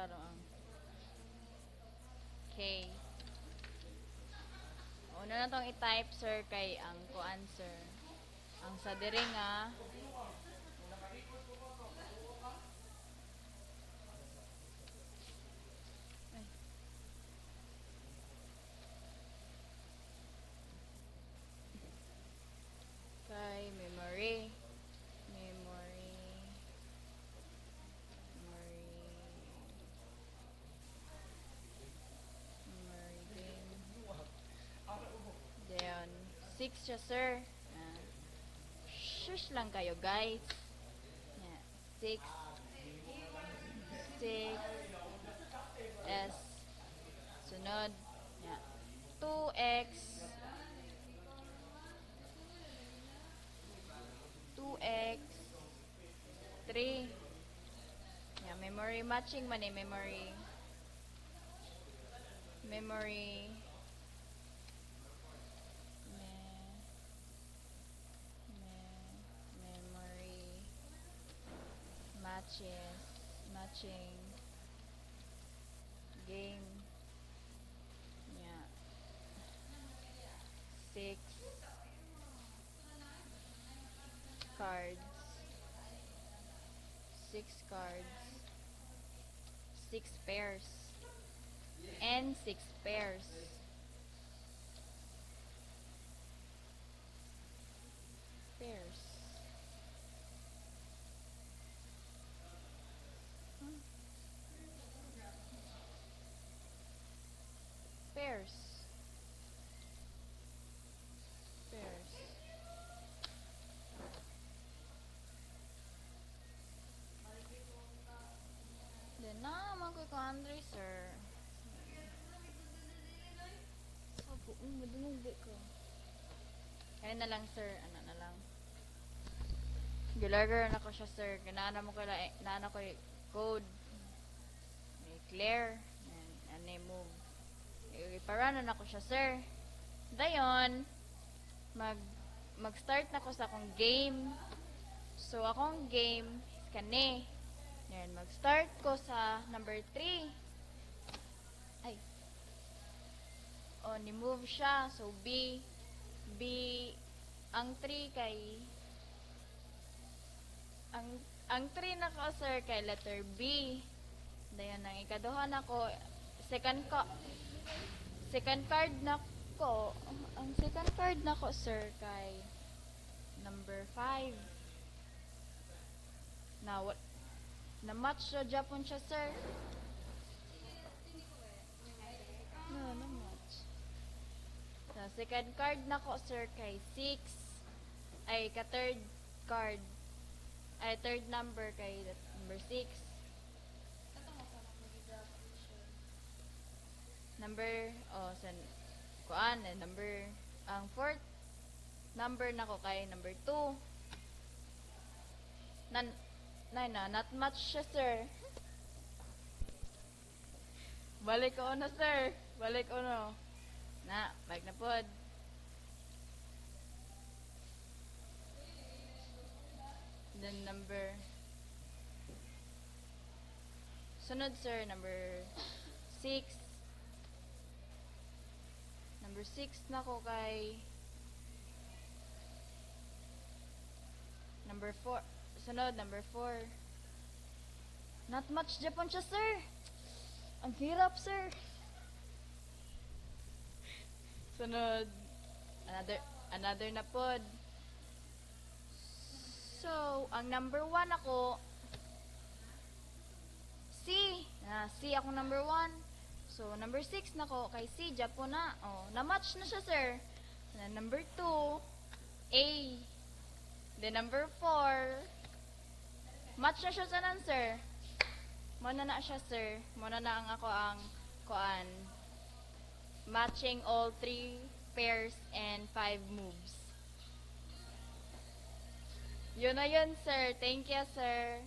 klaro ang K. Una na tong i-type, sir, kay ang kuan, sir. Ang sa diri nga ay, kay memory. Memory. Memory. Memory game. Then, 6 siya, sir. Shush lang kayo, guys. Yeah. 6. 6. S. Sunod. Yeah. 2x. 2x. 3. Yeah, memory matching man eh, memory. Memory. Memory. Matches. Matching. Game. Yeah. 6. Cards. 6 cards. 6 pairs. And 6 pairs. Pairs. Pairs. Pairs. Then na naman ko Andre, sir. Sapo, madunugbi ko. Kaya na lang, sir. Ano na lang. Gilagar na ko siya, sir. Ganana mo ko na ko code. May clear. And move. Iparanan ako siya, sir. Dayon, mag-start na ko sa akong game. So, akong game, kani. Yan, mag-start ko sa number 3. Ay. O, ni-move siya. So, B. Ang 3 kay... Ang 3 na ko, sir, kay letter B. Dayon, ang ikaduha na ko, second card na ko, ang second card na ko, sir, kay number 5. Na match sa Japon siya, sir. No, match. So, second card na ko, sir, kay 6. Ay, ka-third card. Ay, third number kay number 6. Number, kuan, number, ang fourth number na ko kay number 2. Not much siya, sir. Balik ko na, sir. Balik ko na. Balik na pod. Then number, sunod, sir, number 6. Number 6 na ko kay number 4. Sunod, number 4. Not much Japon siya, sir. Ang hirap, sir. Sunod, another na pod. So, ang number 1 ako, C. C ako number 1. So, number 6 na ko, kay C, Japon na. Na-match na siya, sir. Number 2, A. Then, number 4, match na siya sa nan, sir. Muna na siya, sir. Muna na ang kuan. Matching all 3 pairs and 5 moves. Yun na yun, sir. Thank you, sir.